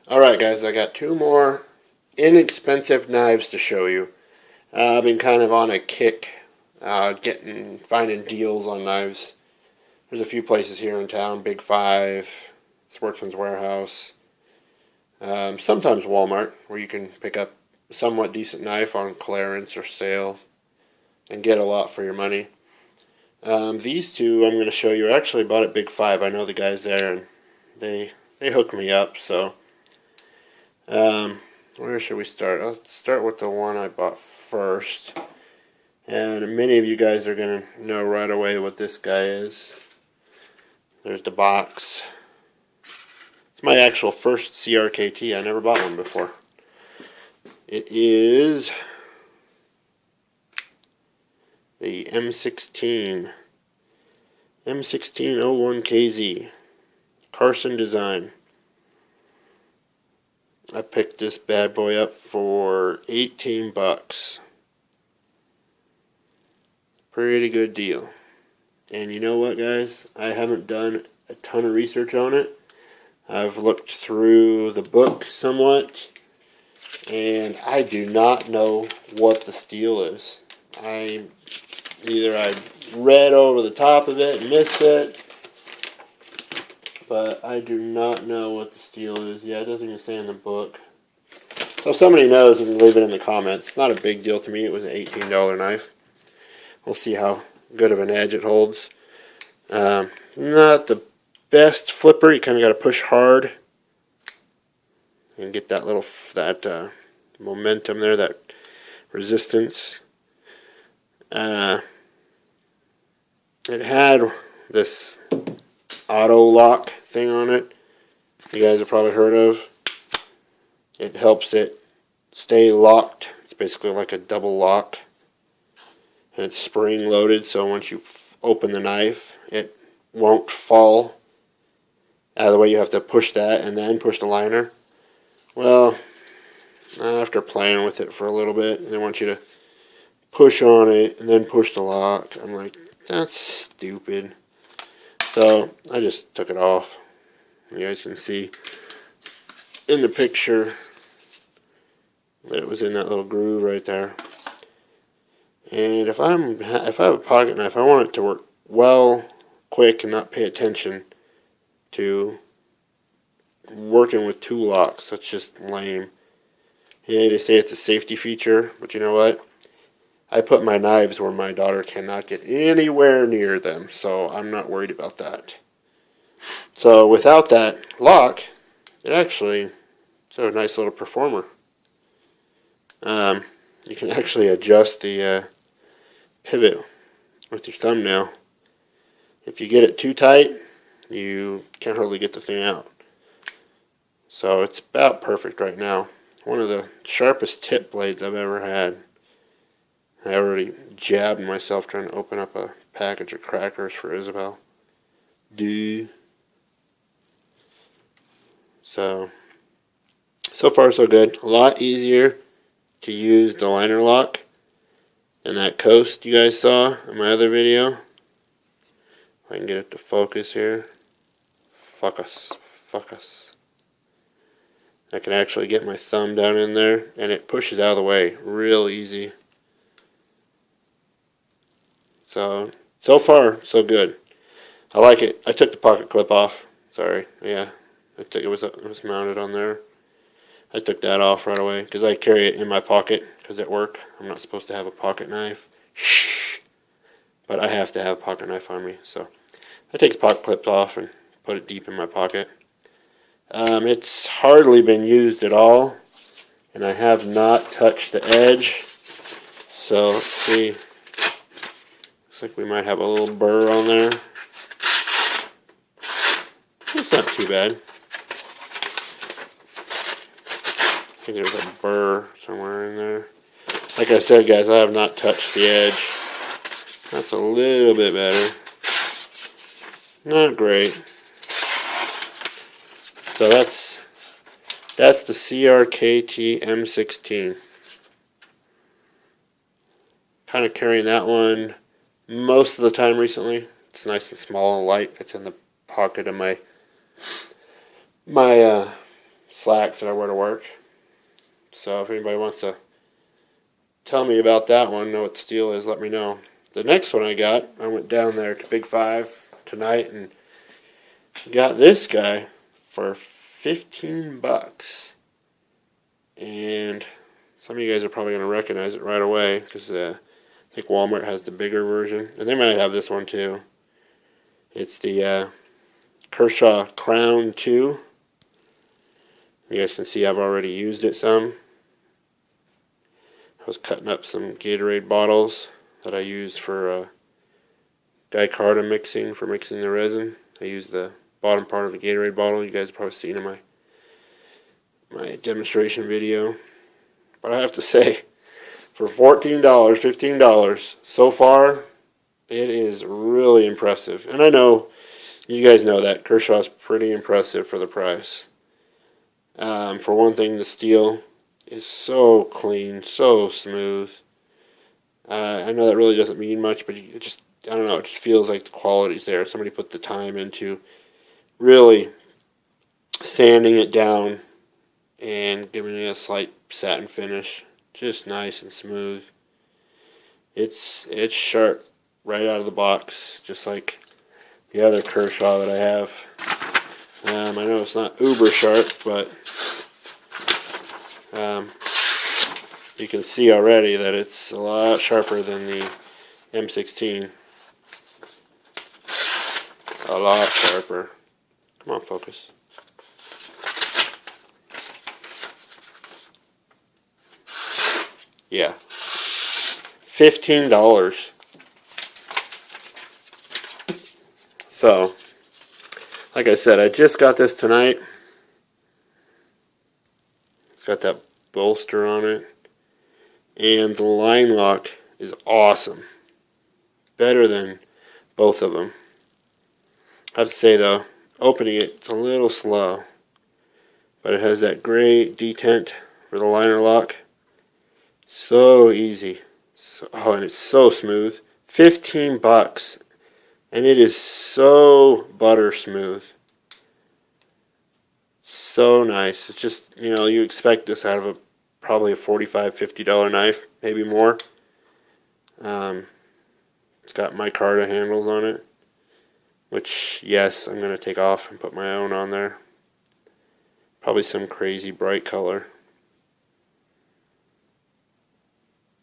Alright guys, I got two more inexpensive knives to show you. I've been kind of on a kick finding deals on knives. There's a few places here in town, Big Five, Sportsman's Warehouse, sometimes Walmart, where you can pick up a somewhat decent knife on clearance or sale and get a lot for your money. These two I'm going to show you are actually bought at Big Five. I know the guys there, and they hooked me up, so where should we start? Let's start with the one I bought first. And many of you guys are going to know right away what this guy is. There's the box. It's my actual first Crkt. I never bought one before. It is the M16 01KZ Carson design. I picked this bad boy up for 18 bucks. Pretty good deal. And you know what, guys? I haven't done a ton of research on it. I've looked through the book somewhat, and I do not know what the steel is. Either I read over the top of it and missed it, but I do not know what the steel is. Yeah, it doesn't even say in the book. So if somebody knows, you can leave it in the comments. It's not a big deal to me. It was an $18 knife. We'll see how good of an edge it holds. Not the best flipper. You kind of got to push hard and get that little momentum there, that resistance. It had this auto lock thing on it. You guys have probably heard of. It helps it stay locked. It's basically like a double lock. And it's spring loaded, so once you open the knife, it won't fall out of the way. You have to push that and then push the liner. Well, after playing with it for a little bit, they want you to push on it and then push the lock. I'm like, that's stupid. So I just took it off. You guys can see in the picture that it was in that little groove right there. And if I have a pocket knife, I want it to work well, quick, and not pay attention to working with two locks. That's just lame. Yeah, they say it's a safety feature, but you know what? I put my knives where my daughter cannot get anywhere near them, so I'm not worried about that. So without that lock, it's a nice little performer. You can actually adjust the pivot with your thumbnail. If you get it too tight, you can't hardly get the thing out. So it's about perfect right now. One of the sharpest tip blades I've ever had. I already jabbed myself trying to open up a package of crackers for Isabel. So far so good. A lot easier to use the liner lock than that coast you guys saw in my other video. If I can get it to focus here. Focus. I can actually get my thumb down in there and it pushes out of the way real easy. So far so good. I like it. I took the pocket clip off. Sorry. Yeah. It was mounted on there. I took that off right away because I carry it in my pocket because at work I'm not supposed to have a pocket knife. Shh. But I have to have a pocket knife on me, so I take the pocket clip off and put it deep in my pocket. It's hardly been used at all, and I have not touched the edge. So let's see. Looks like we might have a little burr on there. It's not too bad. I think there's a burr somewhere in there. Like I said, guys, I have not touched the edge. That's a little bit better. Not great. So that's the Crkt M16. Kind of carrying that one most of the time recently. It's nice and small and light. It's in the pocket of my slacks that I wear to work. So if anybody wants to tell me about that one, know what the steel is, let me know. The next one I got, I went down there to Big 5 tonight and got this guy for 15 bucks. And some of you guys are probably going to recognize it right away because I think Walmart has the bigger version. And they might have this one too. It's the Kershaw Crown 2. You guys can see I've already used it some. I was cutting up some Gatorade bottles that I use for Crkt mixing, for mixing the resin. I use the bottom part of the Gatorade bottle. You guys have probably seen in my demonstration video. But I have to say, for $14, $15, so far, it is really impressive. And I know, you guys know that Kershaw's pretty impressive for the price. For one thing, the steel is so clean, so smooth. I know that really doesn't mean much, but it just, I don't know, it just feels like the quality's there. Somebody put the time into really sanding it down and giving it a slight satin finish. Just nice and smooth. It's sharp right out of the box, just like the other Kershaw that I have. I know it's not uber sharp, but you can see already that it's a lot sharper than the M16. A lot sharper. Come on, focus. Yeah. $15. So, like I said, I just got this tonight. It's got that bolster on it. And the line lock is awesome. Better than both of them. I have to say though, opening it's a little slow. But it has that great detent for the liner lock. So easy. And it's so smooth. 15 bucks. And it is so butter smooth. So nice. It's just, you know, you expect this out of probably a $45, $50 knife, maybe more. It's got micarta handles on it, which, yes, I'm going to take off and put my own on there. Probably some crazy bright color.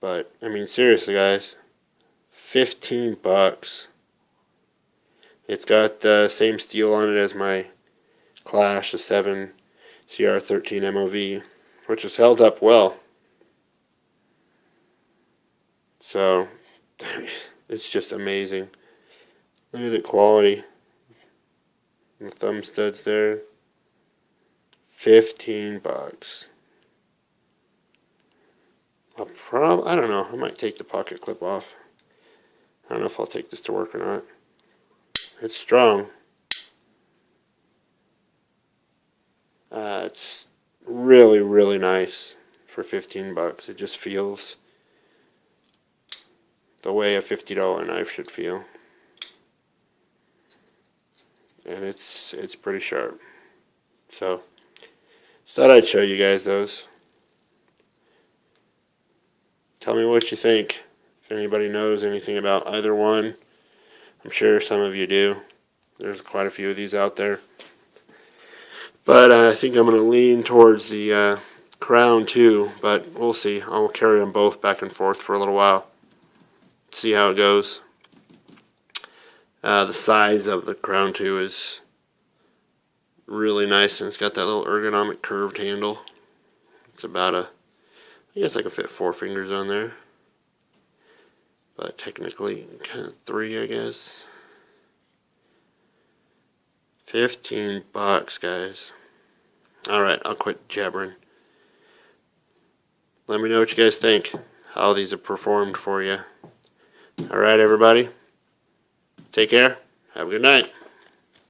But, I mean, seriously, guys, 15 bucks. It's got the same steel on it as my Clash, the 7 CR13 MOV, which has held up well. So, it's just amazing. Look at the quality. The thumb studs there. 15 bucks. I don't know. I might take the pocket clip off. I don't know if I'll take this to work or not. It's strong. It's really, really nice for 15 bucks. It just feels the way a $50 knife should feel. And it's pretty sharp. So, just thought I'd show you guys those. Tell me what you think. If anybody knows anything about either one. I'm sure some of you do. There's quite a few of these out there. But I think I'm going to lean towards the Crown too. But we'll see. I'll carry them both back and forth for a little while. See how it goes. The size of the Crown 2 is really nice, and it's got that little ergonomic curved handle. It's about I guess I could fit 4 fingers on there. But technically, kind of 3, I guess. 15 bucks, guys. Alright, I'll quit jabbering. Let me know what you guys think. How these have performed for you. Alright, everybody. Take care. Have a good night.